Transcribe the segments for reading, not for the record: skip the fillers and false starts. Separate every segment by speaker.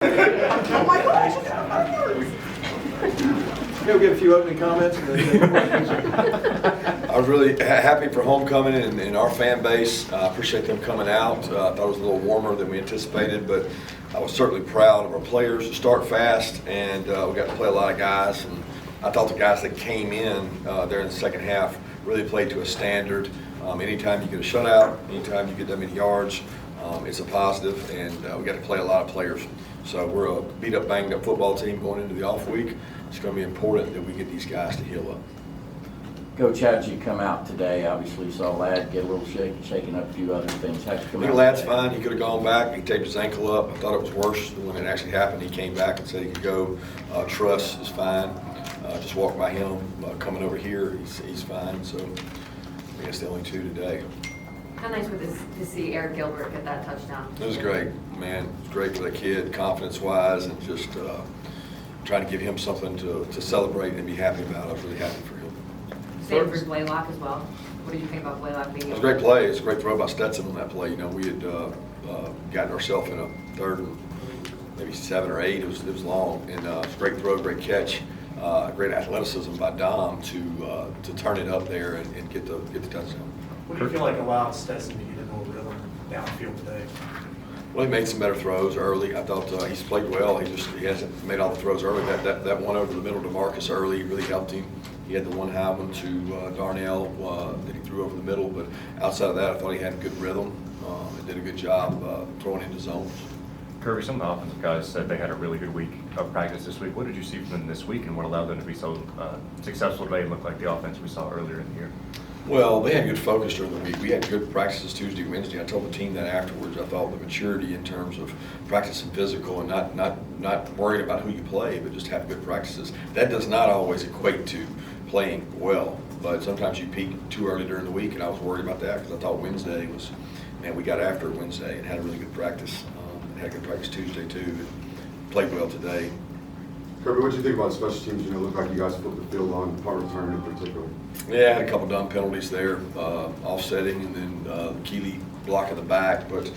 Speaker 1: Oh my gosh! We'll get a few opening comments. And then
Speaker 2: I was really happy for homecoming and our fan base. I appreciate them coming out. I thought it was a little warmer than we anticipated, but I was certainly proud of our players to start fast, and we got to play a lot of guys. And I thought the guys that came in there in the second half really played to a standard. Anytime you get a shutout, anytime you get that many yards, it's a positive, and we got to play a lot of players. So we're a beat up, banged up football team going into the off week. It's going to be important that we get these guys to heal up.
Speaker 3: Coach, how did you come out today? Obviously, you saw Ladd get a little shaking up a few other things. How'd you come
Speaker 2: I think
Speaker 3: out
Speaker 2: Ladd's
Speaker 3: today?
Speaker 2: fine. He could have gone back. He taped his ankle up. I thought it was worse when it actually happened. He came back and said he could go. Truss is fine. Just walked by him. Coming over here, he's fine. So I guess the only two today.
Speaker 4: How nice was it to see Eric Gilbert get that touchdown?
Speaker 2: It was great, man. It was great for the kid, confidence-wise, and just trying to give him something to celebrate and be happy about. I was really happy for him.
Speaker 4: Same for Blaylock as well. What did you think about Blaylock being?
Speaker 2: It was a great play. It was a great throw by Stetson on that play. You know, we had gotten ourselves in a third and maybe 7 or 8. It was long, and it was a great throw, great catch, great athleticism by Dom to turn it up there and get the touchdown.
Speaker 5: What do you feel like allowed Stetson to get in more rhythm downfield today?
Speaker 2: Well, he made some better throws early. I thought he's played well. He hasn't made all the throws early. That one over the middle to Marcus early really helped him. He had the one high one to Darnell that he threw over the middle. But outside of that, I thought he had good rhythm and did a good job throwing into zones.
Speaker 6: Kirby, some of the offensive guys said they had a really good week of practice this week. What did you see from them this week, and what allowed them to be so successful today and look like the offense we saw earlier in the year?
Speaker 2: Well, they had good focus during the week. We had good practices Tuesday, Wednesday. I told the team that afterwards. I thought the maturity in terms of practicing physical and not worrying about who you play, but just have good practices. That does not always equate to playing well, but sometimes you peak too early during the week, and I was worried about that because I thought Wednesday was, man, we got after it Wednesday and had a really good practice. Had good practice Tuesday too, and played well today.
Speaker 7: Kirby, what do you think about special teams? You know, it looked like you guys flipped the field on punt return in particular.
Speaker 2: Yeah, I had a couple dumb penalties there, offsetting, and then Keeley blocking the back. But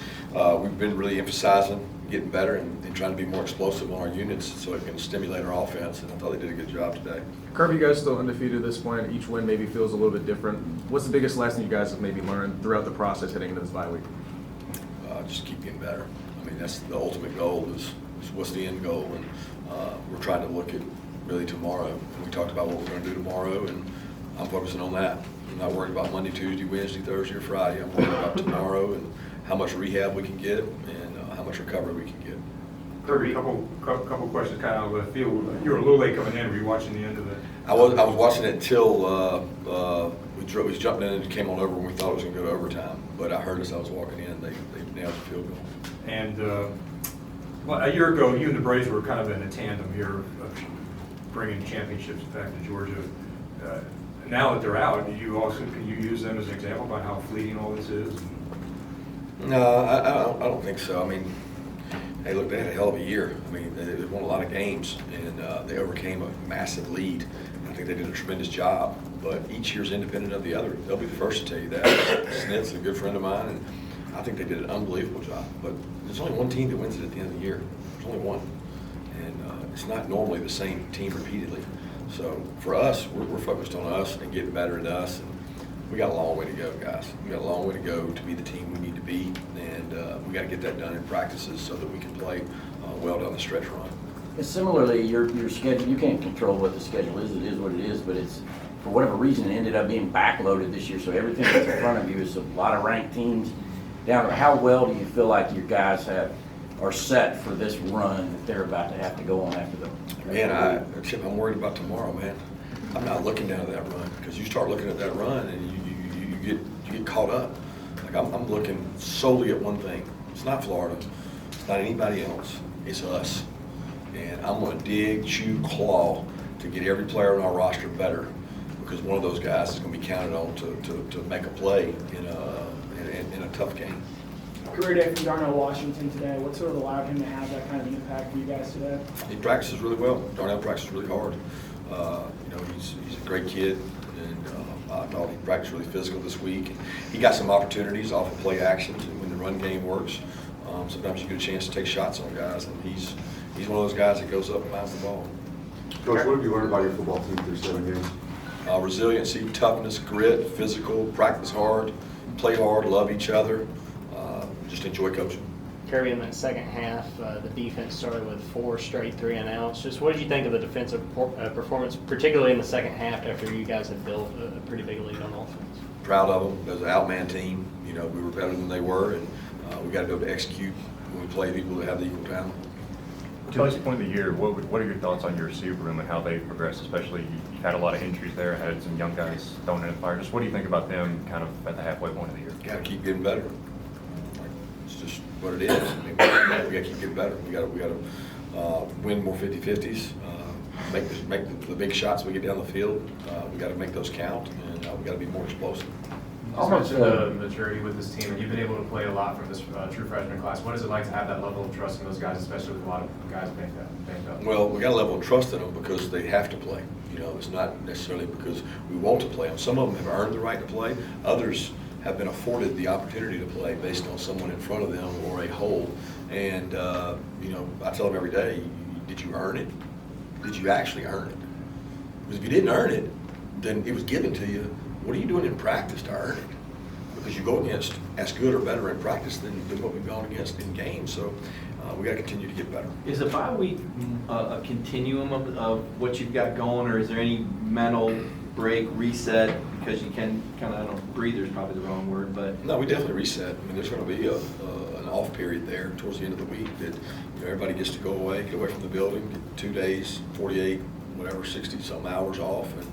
Speaker 2: we've been really emphasizing getting better and trying to be more explosive on our units so it can stimulate our offense. And I thought they did a good job today.
Speaker 8: Kirby, you guys still undefeated at this point. Each win maybe feels a little bit different. What's the biggest lesson you guys have maybe learned throughout the process heading into this bye week?
Speaker 2: Just keep getting better. I mean, that's the ultimate goal is what's the end goal. And we're trying to look at really tomorrow. And we talked about what we're going to do tomorrow, and I'm focusing on that. I'm not worried about Monday, Tuesday, Wednesday, Thursday, or Friday. I'm worried about tomorrow and how much rehab we can get and how much recovery we can get.
Speaker 9: Kirby, a couple questions kind of out of left field. You were a little late coming in. Were you watching the end of it?
Speaker 2: I was watching it until we jumped in and it came on over when we thought it was going to go to overtime. But I heard as I was walking in, they nailed the field goal.
Speaker 9: And well, a year ago, you and the Braves were kind of in a tandem here of bringing championships back to Georgia. Now that they're out, can you use them as an example about how fleeting all this is?
Speaker 2: No, I don't think so. I mean, hey, look, they had a hell of a year. I mean, they won a lot of games, and they overcame a massive lead. I think they did a tremendous job, but each year's independent of the other. They'll be the first to tell you that. Snit's a good friend of mine, and I think they did an unbelievable job. But there's only one team that wins it at the end of the year. There's only one, and it's not normally the same team repeatedly. So for us, we're focused on us and getting better at us. And we got a long way to go, guys. We got a long way to go to be the team we need to be, and we got to get that done in practices so that we can play well down the stretch run.
Speaker 3: And similarly, your schedule, you can't control what the schedule is. It is what it is, but it's, for whatever reason, it ended up being backloaded this year. So everything that's in front of you is a lot of ranked teams. Down, how well do you feel like your guys are set for this run that they're about to have to go on after them?
Speaker 2: Man, Chip, I'm worried about tomorrow, man. I'm not looking down at that run because you start looking at that run and you get caught up. Like I'm looking solely at one thing. It's not Florida. It's not anybody else. It's us. And I'm going to dig, chew, claw to get every player on our roster better because one of those guys is going to be counted on to make a play in a tough game.
Speaker 1: career day from Darnell Washington today. What sort of allowed him to have that kind of an impact for you guys today?
Speaker 2: He practices really well. Darnell practices really hard. He's a great kid, and I thought he practiced really physical this week. And he got some opportunities off of play actions, and when the run game works, sometimes you get a chance to take shots on guys, and he's one of those guys that goes up and finds the ball.
Speaker 7: Coach, what have you learned about your football team through 7 games?
Speaker 2: Resiliency, toughness, grit, physical, practice hard, play hard, love each other, just enjoy coaching.
Speaker 10: Kirby, in that second half, the defense started with 4 straight 3-and-outs. Just what did you think of the defensive performance, particularly in the second half after you guys had built a pretty big lead on offense?
Speaker 2: Proud of them. As an outman team, you know, we were better than they were, and we got to be able to execute when we play people that have the equal talent.
Speaker 6: To this point of the year, what are your thoughts on your receiver room and how they've progressed? Especially, you've had a lot of injuries there, had some young guys thrown in the fire. Just what do you think about them kind of at the halfway point of the year?
Speaker 2: Got to keep getting better. It's just what it is. I mean, we got to keep getting better. We got to win more 50-50s. Make the big shots we get down the field. We got to make those count, and we got to be more explosive.
Speaker 11: You just mentioned the maturity with this team, and you've been able to play a lot from this true freshman class. What is it like to have that level of trust in those guys, especially with a lot of guys banged up?
Speaker 2: Well, we got a level of trust in them because they have to play. You know, it's not necessarily because we want to play them. Some of them have earned the right to play. Others have been afforded the opportunity to play based on someone in front of them or a hole. And, you know, I tell them every day, did you earn it? Did you actually earn it? Because if you didn't earn it, then it was given to you. What are you doing in practice to earn it? Because you go against as good or better in practice than what we've gone against in games. So we got to continue to get better.
Speaker 12: Is a bye week a continuum of what you've got going, or is there any mental break, reset, because you can kind of, I don't know, breather's probably the wrong word, but.
Speaker 2: No, we definitely reset. I mean, there's going to be an off period there towards the end of the week that, you know, everybody gets to go away, get away from the building, get 2 days, 48, whatever, 60-something hours off. And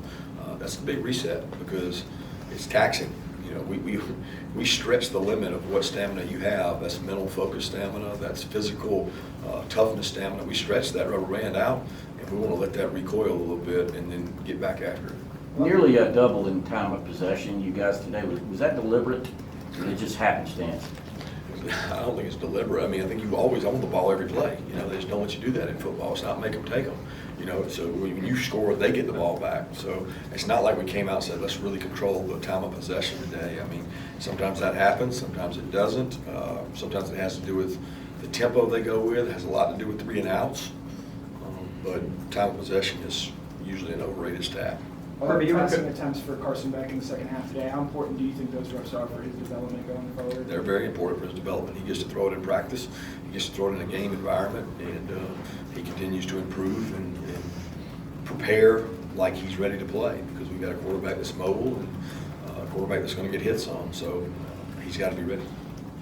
Speaker 2: that's a big reset because it's taxing. You know, we stretch the limit of what stamina you have. That's mental focus stamina, that's physical toughness stamina. We stretch that rubber band out, and we want to let that recoil a little bit and then get back after it.
Speaker 3: Nearly a double in time of possession, you guys today. Was that deliberate, or did it just happenstance?
Speaker 2: I don't think it's deliberate. I mean, I think you always own the ball every play. You know, they just don't let you do that in football. It's not make them take them. You know, so when you score, they get the ball back. So it's not like we came out and said, let's really control the time of possession today. I mean, sometimes that happens, sometimes it doesn't. Sometimes it has to do with the tempo they go with. It has a lot to do with 3-and-outs. But time of possession is usually an overrated stat.
Speaker 1: Kirby, you had some attempts for Carson Beck in the second half today. How important do you think those reps are for his development going forward?
Speaker 2: They're very important for his development. He gets to throw it in practice. He gets to throw it in a game environment, and he continues to improve and prepare like he's ready to play because we've got a quarterback that's mobile and a quarterback that's going to get hits on. So he's got to be ready.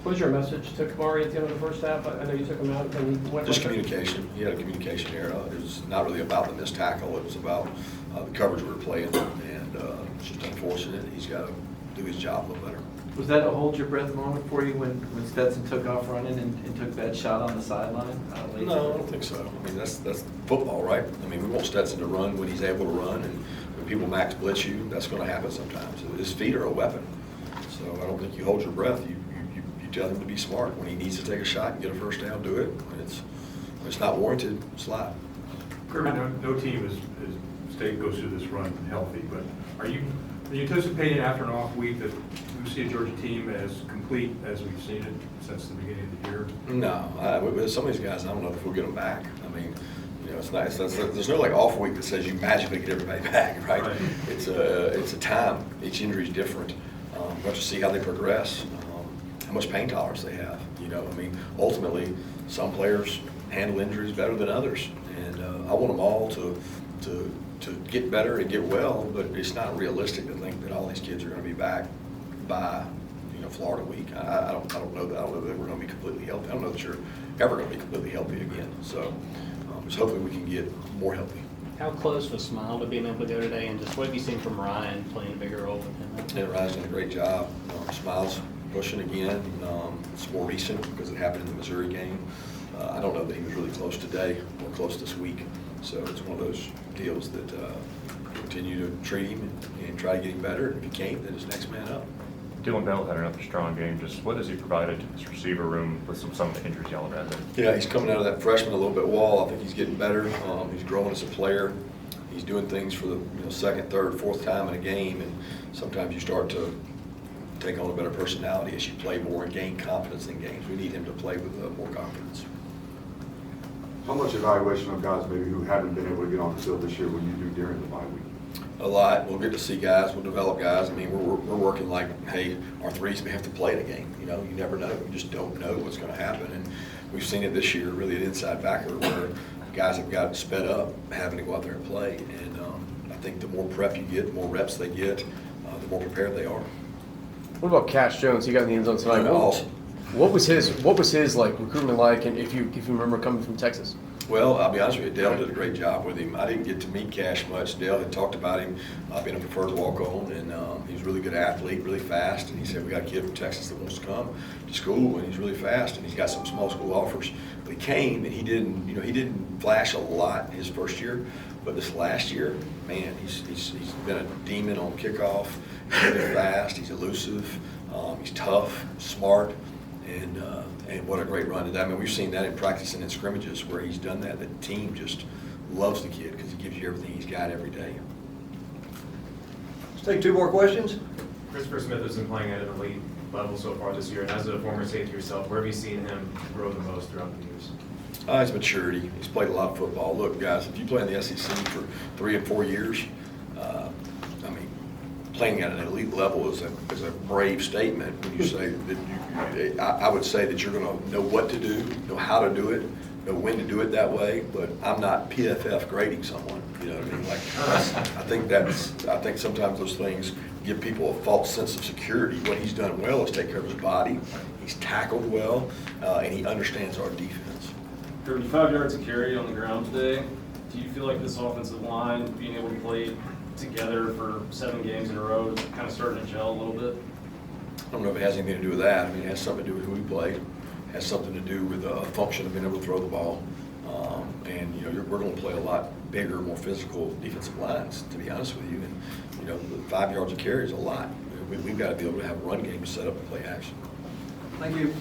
Speaker 13: What was your message to Kamari at the end of the first half? I know you took him out.
Speaker 2: Just communication. He had a communication error. It was not really about the missed tackle. It was about the coverage we were playing, and it's just unfortunate. He's got to do his job a little better.
Speaker 12: Was that a hold your breath moment for you when Stetson took off running and took that shot on the sideline?
Speaker 2: No, I don't think so. I mean, that's football, right? I mean, we want Stetson to run when he's able to run, and when people max blitz you, that's going to happen sometimes. His feet are a weapon, so I don't think you hold your breath. You tell him to be smart. When he needs to take a shot and get a first down, do it. When it's not warranted, slide.
Speaker 9: Kirby, no team is state goes through this run healthy, but are you anticipating after an off week that we see a Georgia team as complete as we've seen it since the beginning of the year?
Speaker 2: No, with some of these guys, I don't know if we'll get them back. I mean, you know, it's nice. There's no like off week that says you magically get everybody back, right? It's a time. Each injury is different. We have to see how they progress, how much pain tolerance they have. You know, I mean, ultimately, some players handle injuries better than others, and I want them all to get better and get well, but it's not realistic to think that all these kids are going to be back by, you know, Florida week. I don't know that. I don't know that we're going to be completely healthy. I don't know that you're ever going to be completely healthy again. So just hopefully we can get more healthy.
Speaker 10: How close was Smile to being able to go today, and just what have you seen from Ryan playing a bigger role with him?
Speaker 2: Yeah, Ryan's done a great job. Smile's pushing again. It's more recent because it happened in the Missouri game. I don't know that he was really close today or close this week. So it's one of those deals that continue to treat him and try to get him better. And if he can't, then it's next man up.
Speaker 6: Dylan Bell had another strong game. Just what has he provided to this receiver room with some of the injuries y'all have had there?
Speaker 2: Yeah, he's coming out of that freshman a little bit wall. I think he's getting better. He's growing as a player. He's doing things for the second, third, fourth time in a game, and sometimes you start to take on a better personality as you play more and gain confidence in games. We need him to play with more confidence.
Speaker 7: How much evaluation of guys maybe who haven't been able to get on the field this year will you do during the bye week?
Speaker 2: A lot. We'll get to see guys. We'll develop guys. I mean, we're working like, hey, our threes may have to play in a game. You know, you never know. You just don't know what's going to happen. And we've seen it this year, really, at inside backer, where guys have got sped up having to go out there and play. And I think the more prep you get, the more reps they get, the more prepared they are.
Speaker 8: What about Cash Jones? He got in the end zone tonight.
Speaker 2: Awesome.
Speaker 8: What was his like recruitment like? And if you remember coming from Texas.
Speaker 2: Well, I'll be honest with you, Dale did a great job with him. I didn't get to meet Cash much. Dale had talked about him being a preferred walk-on, and he was a really good athlete, really fast. And he said, we got a kid from Texas that wants to come to school, and he's really fast, and he's got some small school offers. But he came, and he didn't flash a lot his first year, but this last year, man, he's been a demon on kickoff. He's really fast. He's elusive. He's tough, smart. And what a great run. I mean, we've seen that in practice and in scrimmages where he's done that. The team just loves the kid because he gives you everything he's got every day.
Speaker 14: Let's take two more questions.
Speaker 11: Christopher Smith has been playing at an elite level so far this year, and as a former safety yourself, where have you seen him grow the most throughout the years?
Speaker 2: His maturity. He's played a lot of football. Look, guys, if you play in the SEC for 3 and 4 years, I mean, playing at an elite level is a brave statement when you say that I would say that you're going to know what to do, know how to do it, know when to do it that way, but I'm not PFF grading someone, you know what I mean? Like, I think sometimes those things give people a false sense of security. What he's done well is take care of his body, he's tackled well, and he understands our defense.
Speaker 13: 35 yards of carry on the ground today. Do you feel like this offensive line, being able to play together for 7 games in a row, is kind of starting to gel a little bit?
Speaker 2: I don't know if it has anything to do with that. I mean, it has something to do with who we play. It has something to do with the function of being able to throw the ball. And, you know, we're going to play a lot bigger, more physical defensive lines, to be honest with you. And, you know, 5 yards of carry is a lot. We've got to be able to have a run game set up and play action.
Speaker 14: Thank you.